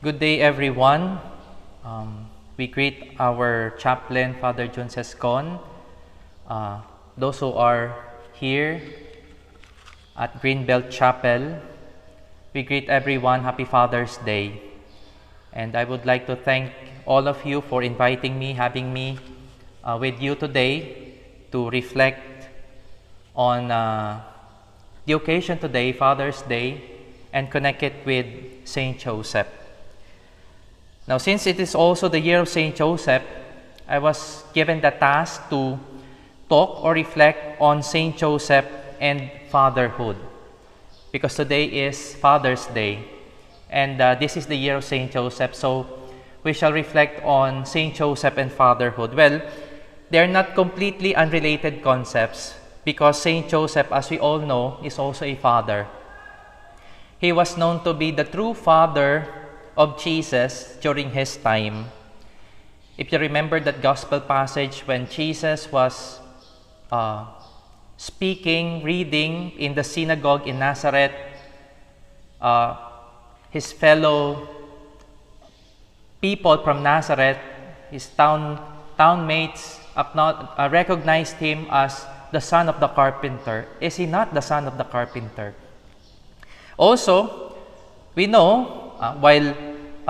Good day, everyone. We greet our chaplain, Father Joseph, those who are here at Greenbelt Chapel. We greet everyone, Happy Father's Day. And I would like to thank all of you for inviting me, having me with you today to reflect on the occasion today, Father's Day, and connect it with St. Joseph. Now, since it is also the year of St. Joseph, I was given the task to talk or reflect on St. Joseph and fatherhood, because today is Father's Day, and this is the year of St. Joseph, so we shall reflect on St. Joseph and fatherhood. Well, they are not completely unrelated concepts, because St. Joseph, as we all know, is also a father. He was known to be the true father of Jesus during his time. If you remember that gospel passage when Jesus was speaking, reading in the synagogue in Nazareth, his fellow people from Nazareth, his townmates, recognized him as the son of the carpenter. Is he not the son of the carpenter? Also, we know, while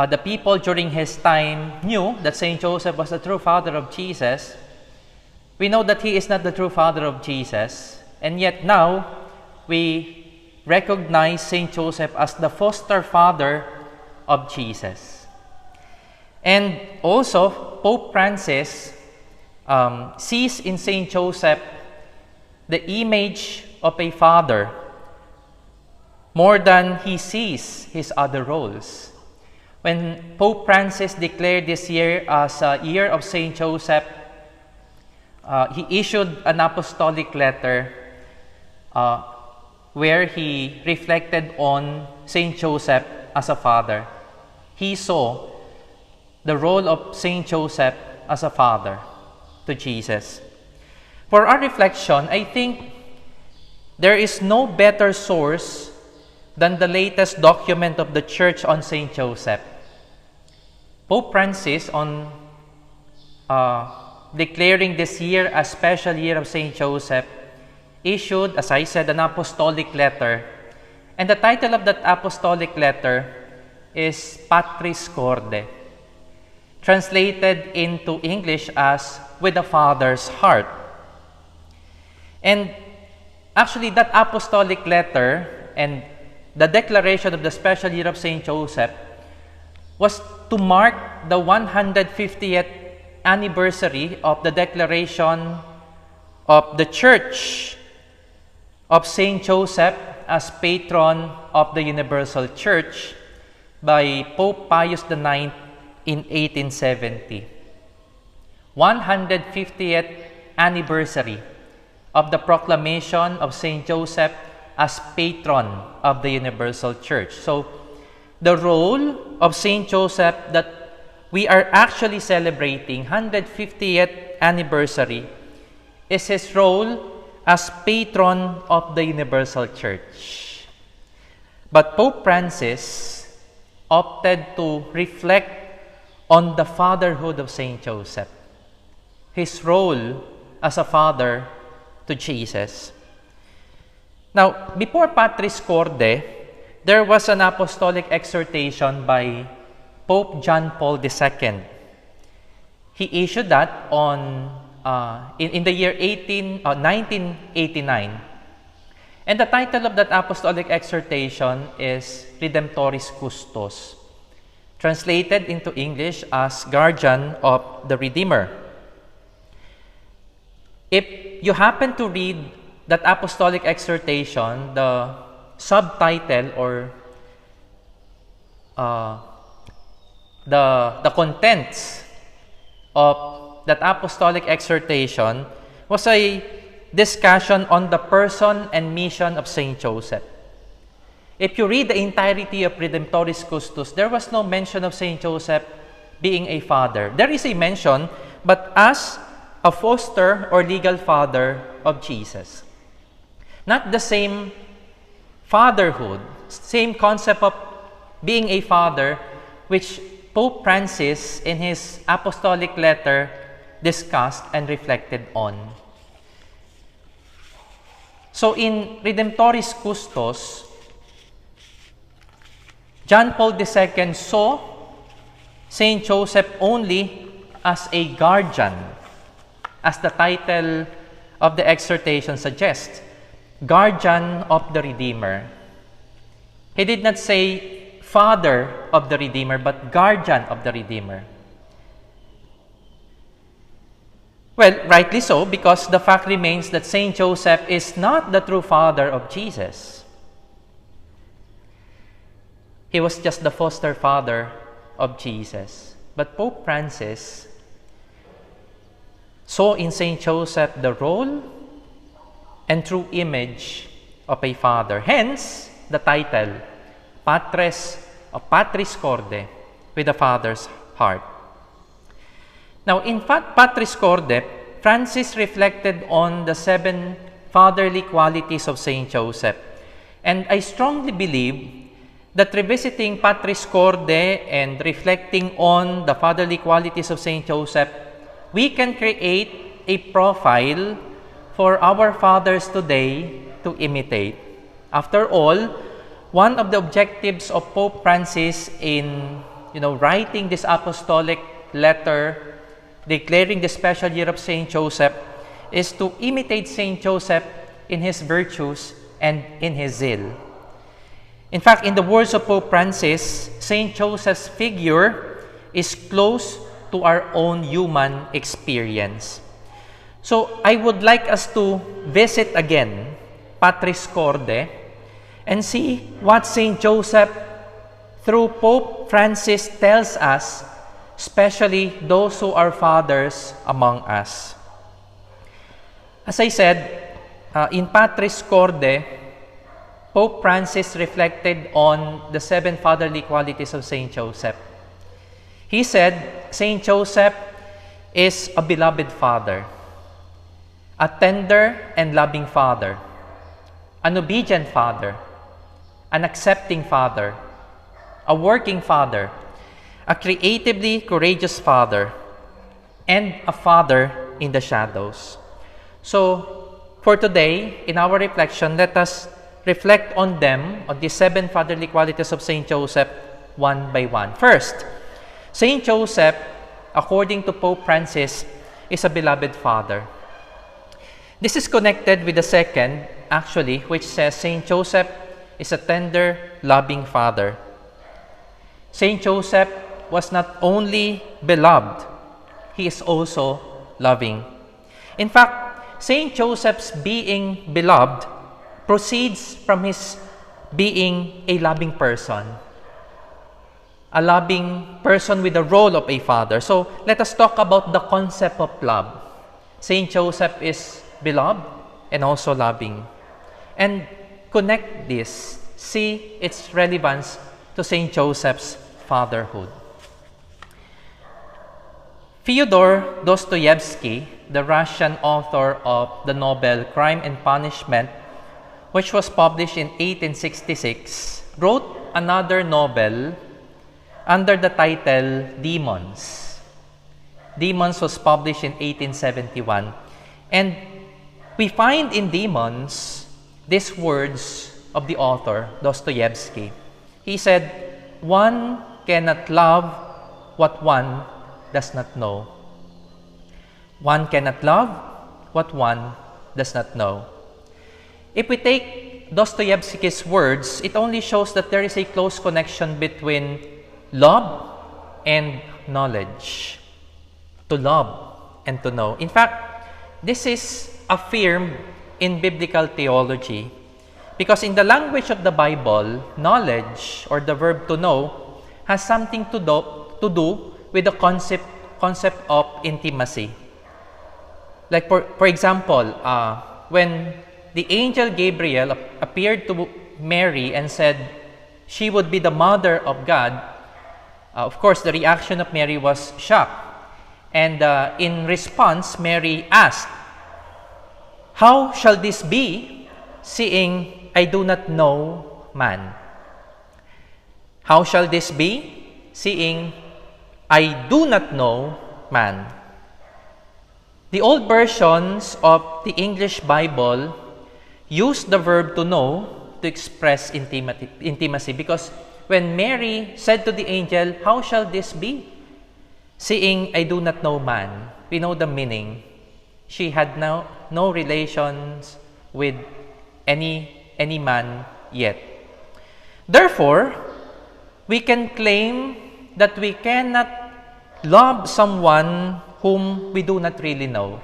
the people during his time knew that St. Joseph was the true father of Jesus, we know that he is not the true father of Jesus, and yet now we recognize St. Joseph as the foster father of Jesus. And also, Pope Francis sees in St. Joseph the image of a father more than he sees his other roles. When Pope Francis declared this year as a year of St. Joseph, he issued an apostolic letter where he reflected on St. Joseph as a father. He saw the role of St. Joseph as a father to Jesus. For our reflection, I think there is no better source than the latest document of the Church on St. Joseph. Pope Francis, on declaring this year a special year of St. Joseph, issued, as I said, an apostolic letter. And the title of that apostolic letter is Patris Corde, translated into English as With a Father's Heart. And actually, that apostolic letter and the declaration of the special year of St. Joseph was to mark the 150th anniversary of the declaration of the Church of St. Joseph as patron of the Universal Church by Pope Pius IX in 1870. 150th anniversary of the proclamation of St. Joseph as patron of the Universal Church. So, the role of St. Joseph that we are actually celebrating, 150th anniversary, is his role as patron of the Universal Church. But Pope Francis opted to reflect on the fatherhood of St. Joseph, his role as a father to Jesus. Now, before Patris Corde, there was an apostolic exhortation by Pope John Paul II. He issued that in the year 1989. And the title of that apostolic exhortation is Redemptoris Custos, translated into English as Guardian of the Redeemer. If you happen to read that apostolic exhortation, the subtitle or the contents of that apostolic exhortation was a discussion on the person and mission of St. Joseph. If you read the entirety of Redemptoris Custos, there was no mention of St. Joseph being a father. There is a mention, but as a foster or legal father of Jesus. Not the same fatherhood, same concept of being a father, which Pope Francis in his apostolic letter discussed and reflected on. So in Redemptoris Custos, John Paul II saw Saint Joseph only as a guardian, as the title of the exhortation suggests, guardian of the Redeemer. He did not say father of the Redeemer, but guardian of the Redeemer. Well, rightly so, because the fact remains that Saint Joseph is not the true father of Jesus. He was just the foster father of Jesus. But Pope Francis saw in Saint Joseph the role and true image of a father. Hence, the title, Patris Corde, with the father's heart. Now, in Patris Corde, Francis reflected on the 7 fatherly qualities of Saint Joseph. And I strongly believe that revisiting Patris Corde and reflecting on the fatherly qualities of Saint Joseph, we can create a profile for our fathers today to imitate. After all, one of the objectives of Pope Francis in writing this apostolic letter declaring the special year of Saint Joseph is to imitate Saint Joseph in his virtues and in his zeal. In fact, in the words of Pope Francis, Saint Joseph's figure is close to our own human experience. So I would like us to visit again Patris Corde and see what Saint Joseph through Pope Francis tells us, especially those who are fathers among us. As I said, in Patris Corde, Pope Francis reflected on the 7 fatherly qualities of Saint Joseph. He said, Saint Joseph is a beloved father, a tender and loving father, an obedient father, an accepting father, a working father, a creatively courageous father, and a father in the shadows. So, for today, in our reflection, let us reflect on them, on the 7 fatherly qualities of Saint Joseph, one by one. First, Saint Joseph, according to Pope Francis, is a beloved father. This is connected with the second, actually, which says Saint Joseph is a tender, loving father. Saint Joseph was not only beloved, he is also loving. In fact, Saint Joseph's being beloved proceeds from his being a loving person. A loving person with the role of a father. So let us talk about the concept of love. Saint Joseph is beloved and also loving. And connect this, see its relevance to Saint Joseph's fatherhood. Fyodor Dostoevsky, the Russian author of the novel Crime and Punishment, which was published in 1866, wrote another novel under the title Demons. Demons was published in 1871. And we find in Demons these words of the author, Dostoevsky. He said, "One cannot love what one does not know." One cannot love what one does not know. If we take Dostoevsky's words, it only shows that there is a close connection between love and knowledge. To love and to know. In fact, this is affirmed in biblical theology. Because in the language of the Bible, knowledge, or the verb to know, has something to do with the concept of intimacy. Like for example, when the angel Gabriel appeared to Mary and said she would be the mother of God, of course, the reaction of Mary was shock. And in response, Mary asked, "How shall this be, seeing I do not know man?" How shall this be, seeing, I do not know man. The old versions of the English Bible use the verb to know to express intimacy, because when Mary said to the angel, how shall this be? Seeing, I do not know man, we know the meaning. She had no relations with any man yet. Therefore, we can claim that we cannot love someone whom we do not really know.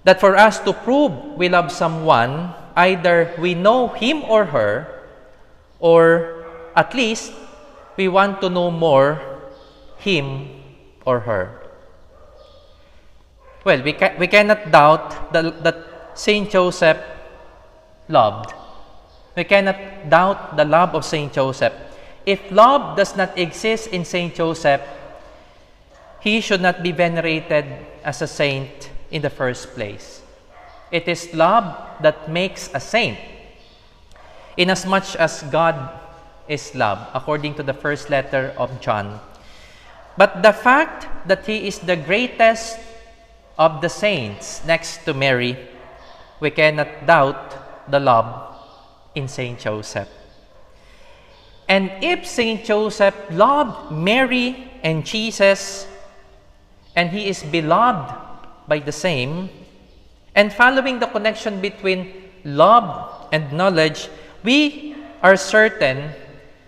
That for us to prove we love someone, either we know him or her, or at least we want to know more him or her. Well, we cannot doubt that Saint Joseph loved. We cannot doubt the love of Saint Joseph. If love does not exist in Saint Joseph, he should not be venerated as a saint in the first place. It is love that makes a saint, inasmuch as God is love, according to the first letter of John. But the fact that he is the greatest of the saints next to Mary, we cannot doubt the love in Saint Joseph. And if Saint Joseph loved Mary and Jesus, and he is beloved by the same, and following the connection between love and knowledge, we are certain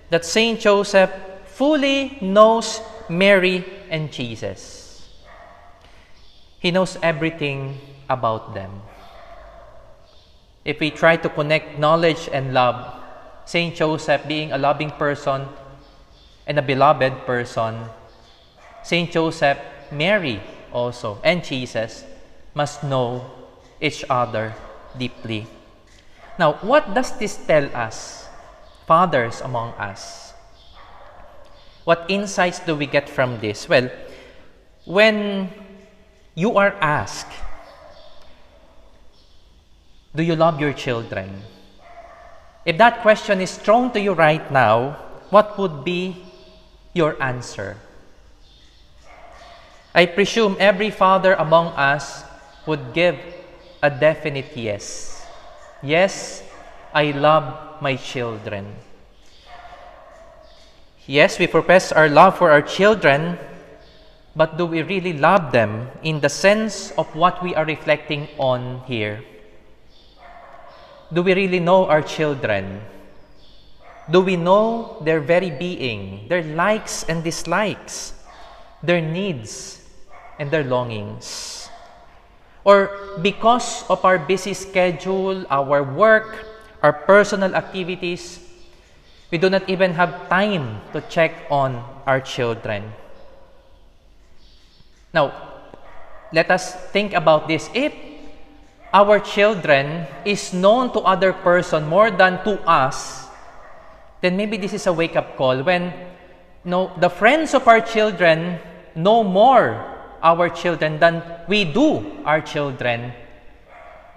that Saint Joseph fully knows Mary and Jesus. He knows everything about them. If we try to connect knowledge and love, Saint Joseph being a loving person and a beloved person, Saint Joseph, Mary also, and Jesus must know each other deeply. Now, what does this tell us, fathers among us? What insights do we get from this? Well, when you are asked, do you love your children? If that question is thrown to you right now, what would be your answer? I presume every father among us would give a definite yes. Yes, I love my children. Yes, we profess our love for our children, but do we really love them in the sense of what we are reflecting on here? Do we really know our children? Do we know their very being, their likes and dislikes, their needs and their longings? Or because of our busy schedule, our work, our personal activities, we do not even have time to check on our children. Now, let us think about this. If our children is known to other person more than to us, then maybe this is a wake-up call. When the friends of our children know more our children than we do our children,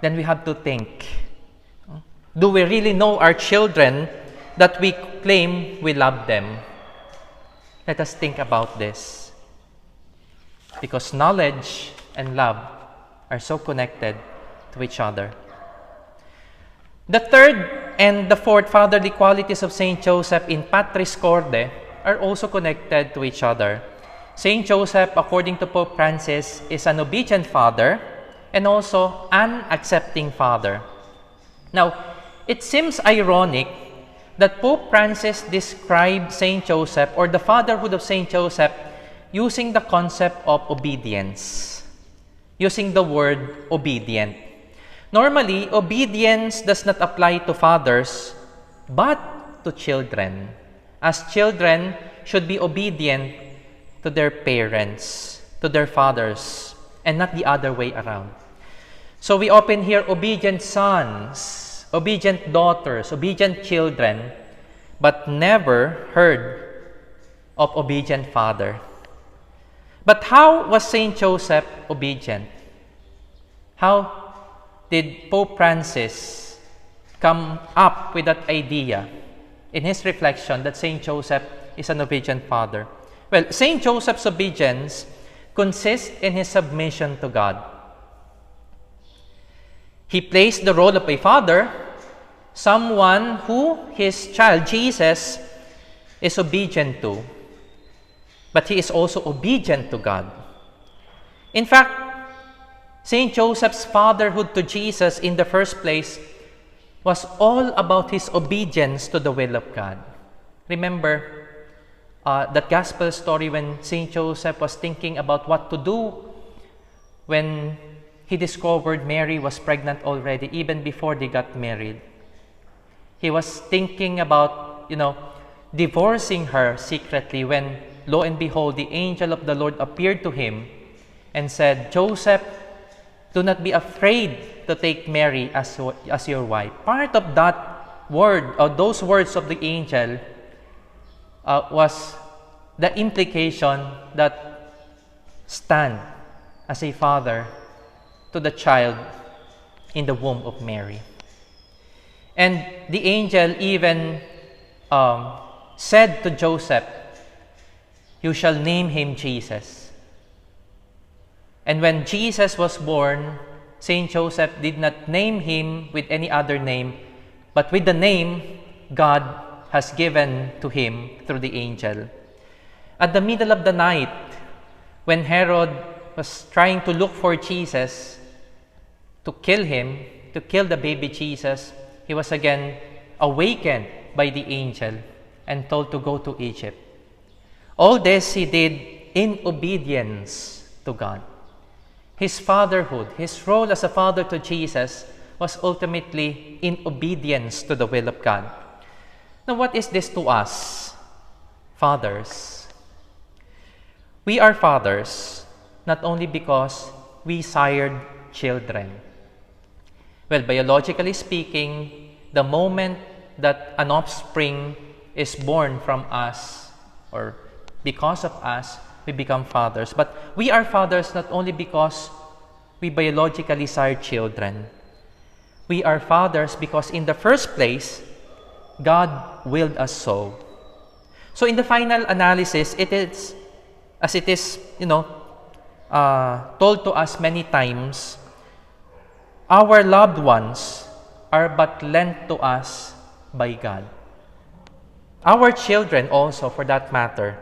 then we have to think, do we really know our children that we claim we love them? Let us think about this, because knowledge and love are so connected to each other. The third and the fourth fatherly qualities of Saint Joseph in Patris Corde are also connected to each other. Saint Joseph, according to Pope Francis, is an obedient father and also an accepting father. Now, it seems ironic that Pope Francis described Saint Joseph or the fatherhood of Saint Joseph using the concept of obedience, using the word obedient. Normally, obedience does not apply to fathers, but to children, as children should be obedient to their parents, to their fathers, and not the other way around. So we often hear obedient sons, obedient daughters, obedient children, but never heard of obedient father. But how was Saint Joseph obedient? How did Pope Francis come up with that idea in his reflection that Saint Joseph is an obedient father? Well, Saint Joseph's obedience consists in his submission to God. He plays the role of a father, someone who his child, Jesus, is obedient to. But he is also obedient to God. In fact, Saint Joseph's fatherhood to Jesus in the first place was all about his obedience to the will of God. Remember that gospel story when Saint Joseph was thinking about what to do when he discovered Mary was pregnant already, even before they got married. He was thinking about, divorcing her secretly when, lo and behold, the angel of the Lord appeared to him and said, Joseph, do not be afraid to take Mary as your wife. Part of that word, or those words of the angel, was the implication that stand as a father to the child in the womb of Mary. And the angel even said to Joseph, you shall name him Jesus. And when Jesus was born, Saint Joseph did not name him with any other name, but with the name God has given to him through the angel. At the middle of the night, when Herod was trying to look for Jesus, to kill him, to kill the baby Jesus, he was again awakened by the angel and told to go to Egypt. All this he did in obedience to God. His fatherhood, his role as a father to Jesus, was ultimately in obedience to the will of God. Now, what is this to us, fathers? We are fathers not only because we sired children. Well, biologically speaking, the moment that an offspring is born from us, or because of us, we become fathers. But we are fathers not only because we biologically sire children. We are fathers because in the first place, God willed us so. So in the final analysis, it is, as it is, told to us many times, our loved ones are but lent to us by God. Our children also, for that matter,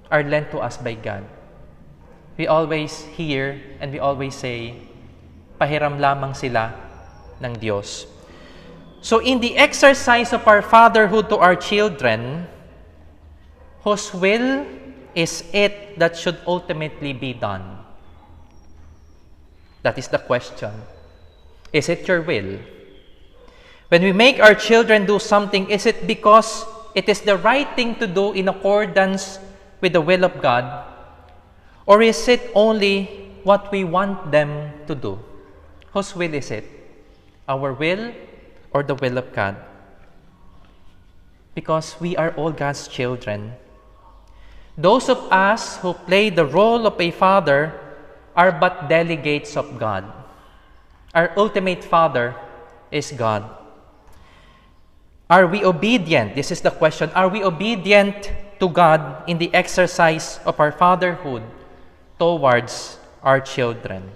are lent to us by God. We always hear and we always say, pahiram lamang sila ng Diyos. So in the exercise of our fatherhood to our children, whose will is it that should ultimately be done? That is the question. Is it your will? When we make our children do something, is it because it is the right thing to do in accordance with the will of God? Or is it only what we want them to do? Whose will is it? Our will or the will of God? Because we are all God's children. Those of us who play the role of a father are but delegates of God. Our ultimate father is God. Are we obedient? This is the question. Are we obedient to God in the exercise of our fatherhood towards our children?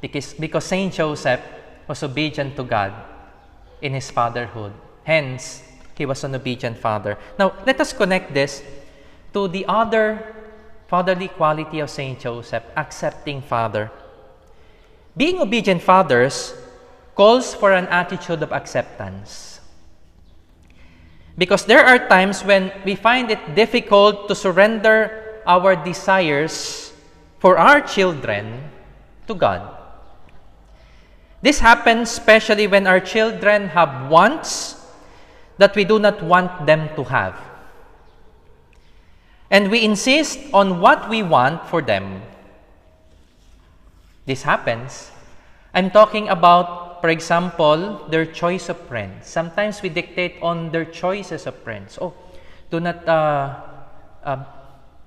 Because Saint Joseph was obedient to God in his fatherhood. Hence, he was an obedient father. Now, let us connect this to the other fatherly quality of Saint Joseph, accepting father. Being obedient fathers calls for an attitude of acceptance. Because there are times when we find it difficult to surrender our desires for our children to God. This happens especially when our children have wants that we do not want them to have. And we insist on what we want for them. This happens. I'm talking about, for example, their choice of friends. Sometimes we dictate on their choices of friends. Oh, do not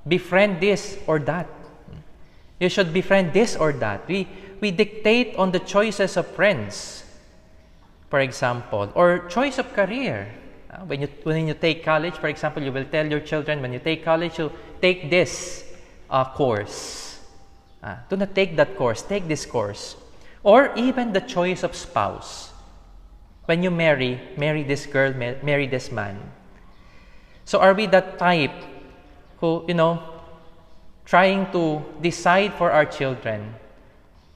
befriend this or that. You should befriend this or that. We dictate on the choices of friends, for example, or choice of career. When you take college, for example, you will tell your children, when you take college, you take this course. Do not take that course, take this course. Or even the choice of spouse. When you marry this girl, marry this man. So are we that type who, trying to decide for our children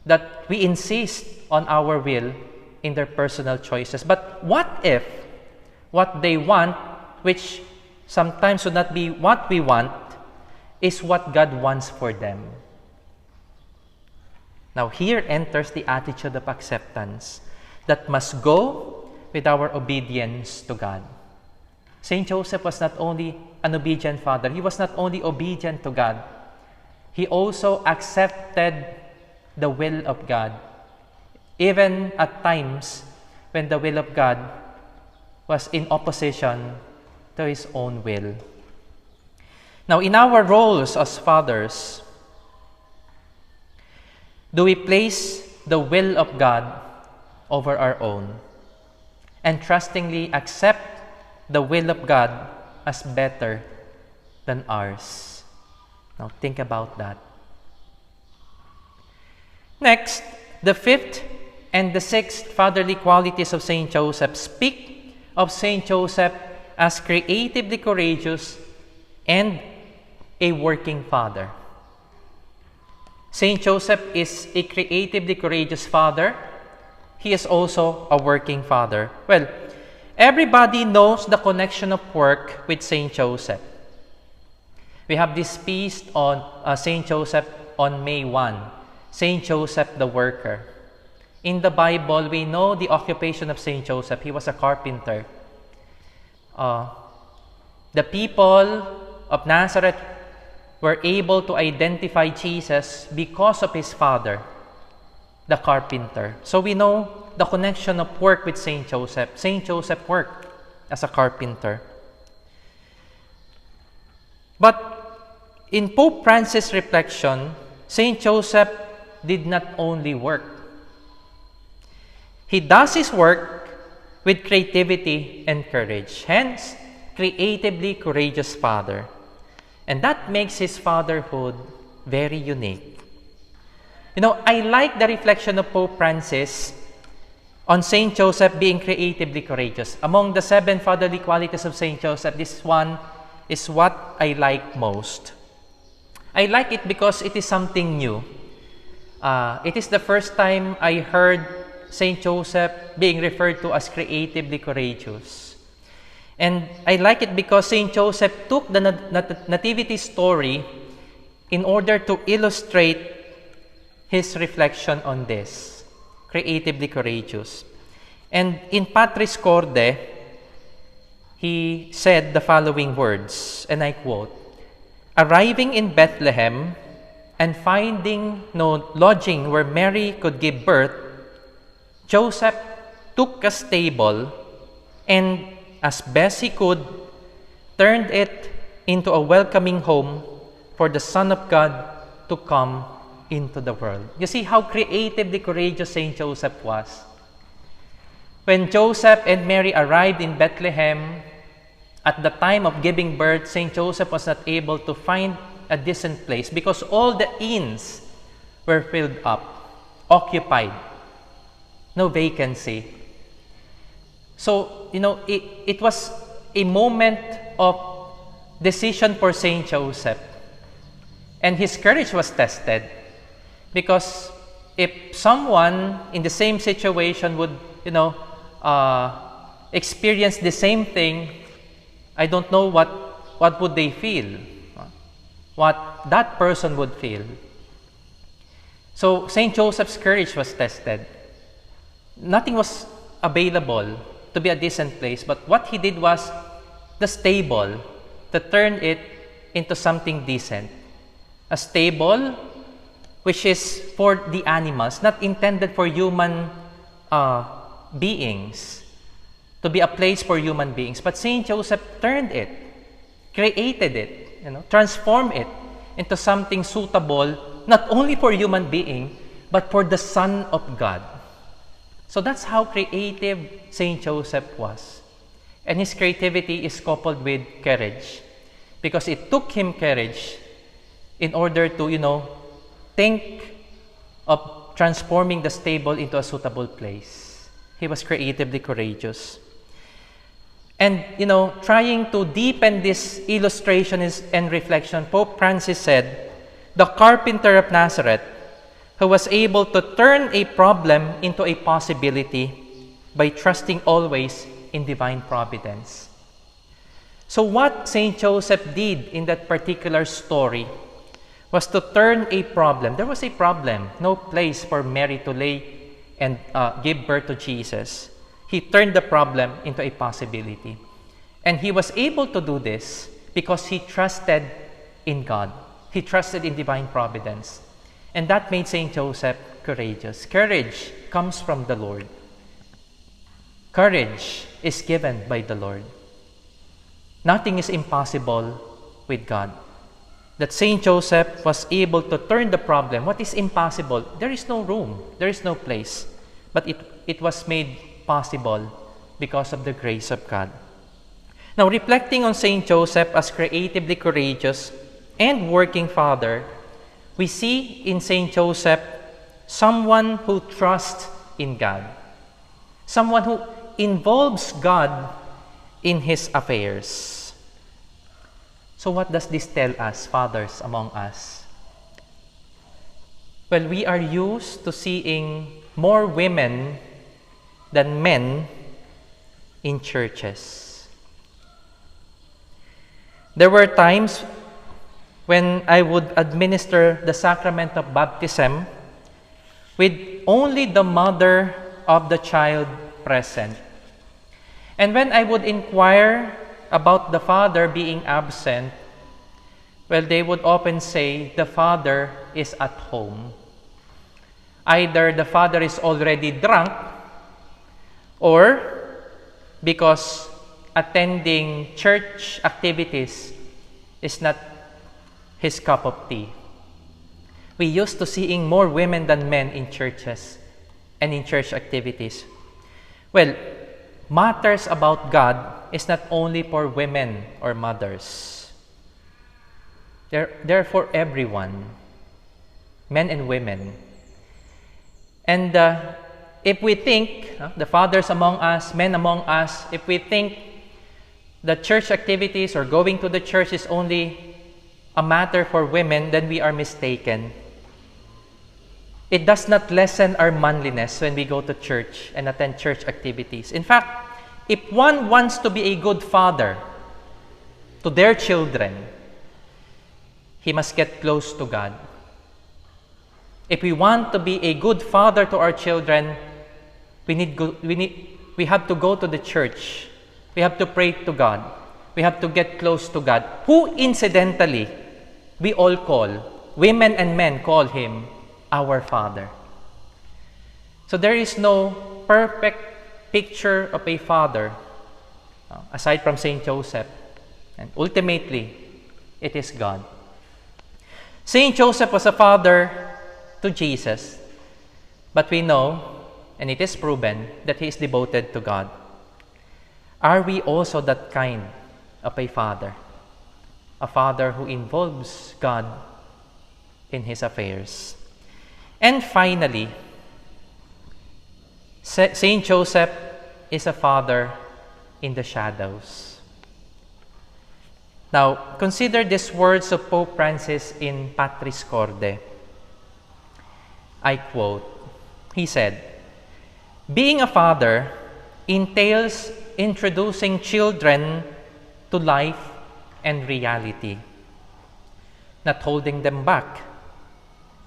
that we insist on our will in their personal choices? But what if what they want, which sometimes would not be what we want, is what God wants for them? Now here enters the attitude of acceptance that must go with our obedience to God. Saint Joseph was not only an obedient father, he was not only obedient to God, he also accepted the will of God, even at times when the will of God was in opposition to his own will. Now, in our roles as fathers, do we place the will of God over our own and trustingly accept the will of God as better than ours? Now, think about that. Next, the fifth and the sixth fatherly qualities of St. Joseph speak of St. Joseph as creatively courageous and a working father. St. Joseph is a creatively courageous father. He is also a working father. Well, everybody knows the connection of work with St. Joseph. We have this feast on St. Joseph on May 1, St. Joseph the worker. In the Bible, we know the occupation of St. Joseph. He was a carpenter. The people of Nazareth were able to identify Jesus because of his father, the carpenter. So we know the connection of work with St. Joseph. St. Joseph worked as a carpenter. But in Pope Francis' reflection, St. Joseph did not only work. He does his work with creativity and courage. Hence, creatively courageous father. And that makes his fatherhood very unique. I like the reflection of Pope Francis on St. Joseph being creatively courageous. Among the 7 fatherly qualities of St. Joseph, this one is what I like most. I like it because it is something new. It is the first time I heard St. Joseph being referred to as creatively courageous. And I like it because St. Joseph took the nativity story in order to illustrate his reflection on this, creatively courageous. And in Patris Corde, he said the following words, and I quote, "Arriving in Bethlehem and finding no lodging where Mary could give birth, Joseph took a stable and, as best he could, turned it into a welcoming home for the Son of God to come into the world." You see how creatively courageous St. Joseph was. When Joseph and Mary arrived in Bethlehem, at the time of giving birth, St. Joseph was not able to find a decent place because all the inns were filled up, occupied, no vacancy. So, it was a moment of decision for St. Joseph. And his courage was tested because if someone in the same situation would, experience the same thing, I don't know what would they feel, what that person would feel. So St. Joseph's courage was tested. Nothing was available to be a decent place, but what he did was the stable, to turn it into something decent. A stable which is for the animals, not intended for human beings, to be a place for human beings. But St. Joseph turned it, created it, transformed it into something suitable, not only for human being, but for the Son of God. So that's how creative St. Joseph was. And his creativity is coupled with courage, because it took him courage in order to, think of transforming the stable into a suitable place. He was creatively courageous. And, trying to deepen this illustration and reflection, Pope Francis said, the carpenter of Nazareth, who was able to turn a problem into a possibility by trusting always in divine providence. So what St. Joseph did in that particular story was to turn a problem. There was a problem, no place for Mary to lay and give birth to Jesus. He turned the problem into a possibility. And he was able to do this because he trusted in God. He trusted in divine providence. And that made St. Joseph courageous. Courage comes from the Lord. Courage is given by the Lord. Nothing is impossible with God. That St. Joseph was able to turn the problem. What is impossible? There is no room. There is no place. But it was made possible because of the grace of God. Now, reflecting on St. Joseph as creatively courageous and working father, we see in St. Joseph someone who trusts in God. Someone who involves God in his affairs. So what does this tell us, fathers among us? Well, we are used to seeing more women than men in churches. There were times when I would administer the sacrament of baptism with only the mother of the child present. And when I would inquire about the father being absent, well, they would often say the father is at home. Either the father is already drunk, or because attending church activities is not his cup of tea. We used to seeing more women than men in churches and in church activities. Well, matters about God is not only for women or mothers. They're for everyone, men and women. And if we think, the fathers among us, men among us, if we think that church activities or going to the church is only a matter for women, then we are mistaken. It does not lessen our manliness when we go to church and attend church activities. In fact, if one wants to be a good father to their children, he must get close to God. If we want to be a good father to our children, we have to go to the church. We have to pray to God. We have to get close to God, who incidentally we all call, women and men call him our Father. So there is no perfect picture of a father aside from St. Joseph. And ultimately, it is God. St. Joseph was a father to Jesus, but we know, and it is proven, that he is devoted to God. Are we also that kind of a father? A father who involves God in his affairs. And finally, St. Joseph is a father in the shadows. Now, consider these words of Pope Francis in Patris Corde. I quote, he said, "Being a father entails introducing children to life and reality, not holding them back,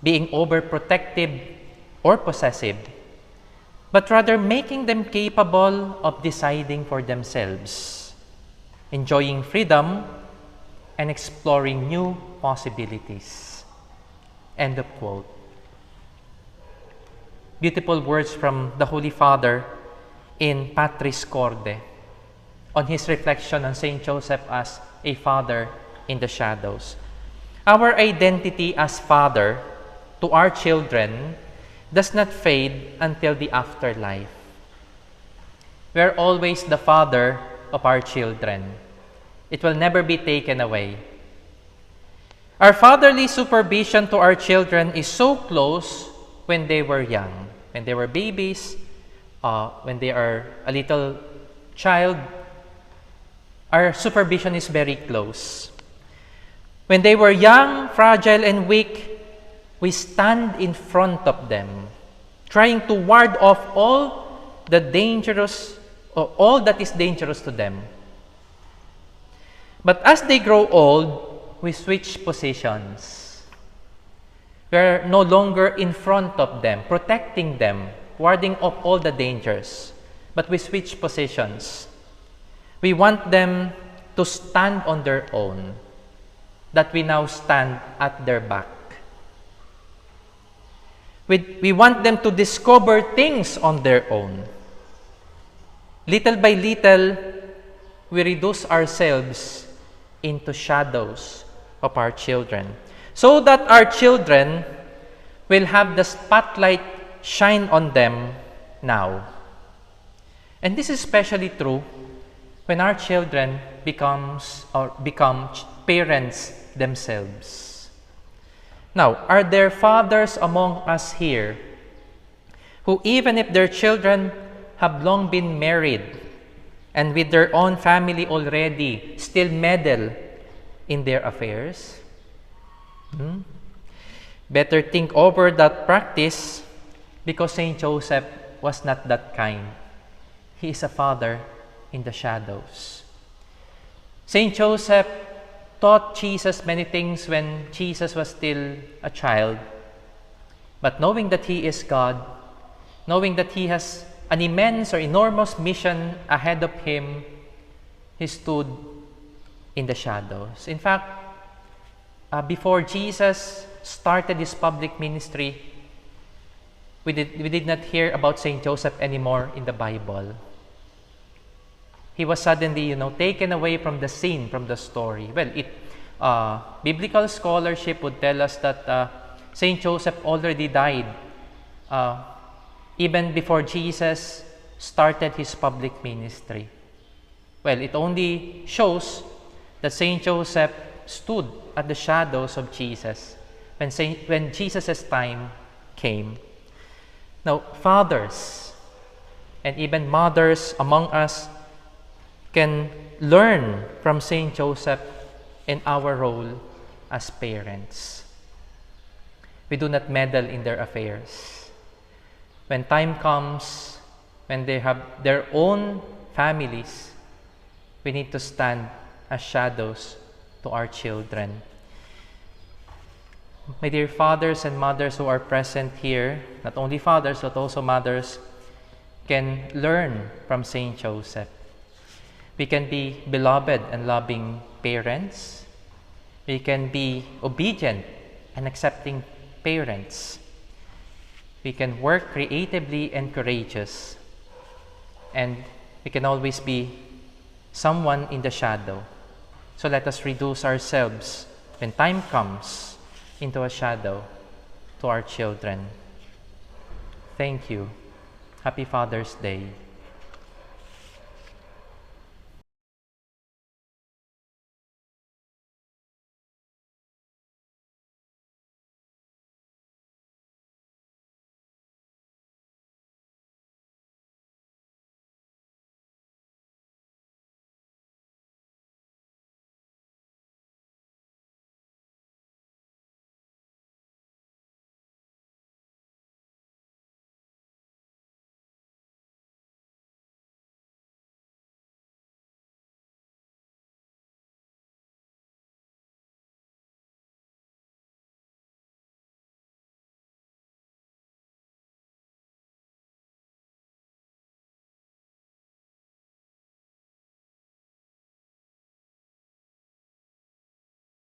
being overprotective or possessive, but rather making them capable of deciding for themselves, enjoying freedom and exploring new possibilities." End of quote. Beautiful words from the Holy Father in Patris Corde on his reflection on St. Joseph as a father in the shadows. Our identity as father to our children does not fade until the afterlife. We are always the father of our children. It will never be taken away. Our fatherly supervision to our children is so close when they were young, when they were babies, when they are a little child. Our supervision is very close. When they were young, fragile, and weak, we stand in front of them, trying to ward off all that is dangerous to them. But as they grow old, we switch positions. We are no longer in front of them, protecting them, warding off all the dangers. But we switch positions. We want them to stand on their own, that we now stand at their back. We want them to discover things on their own. Little by little, we reduce ourselves into shadows of our children, so that our children will have the spotlight shine on them now. And this is especially true when our children become parents themselves. Now, are there fathers among us here who, even if their children have long been married and with their own family already, still meddle in their affairs? Better think over that practice, because Saint Joseph was not that kind. He is a father in the shadows. Saint Joseph taught Jesus many things when Jesus was still a child. But knowing that he is God, knowing that he has an immense or enormous mission ahead of him, he stood in the shadows. In fact, before Jesus started his public ministry, we did not hear about Saint Joseph anymore in the Bible. He was suddenly, taken away from the scene, from the story. Well, biblical scholarship would tell us that Saint Joseph already died even before Jesus started his public ministry. Well, it only shows that Saint Joseph stood at the shadows of Jesus when Jesus' time came. Now, fathers and even mothers among us can learn from Saint Joseph in our role as parents. We do not meddle in their affairs. When time comes, when they have their own families, we need to stand as shadows to our children. My dear fathers and mothers who are present here, not only fathers but also mothers, can learn from Saint Joseph. We can be beloved and loving parents. We can be obedient and accepting parents. We can work creatively and courageous. And we can always be someone in the shadow. So let us reduce ourselves, when time comes, into a shadow to our children. Thank you. Happy Father's Day.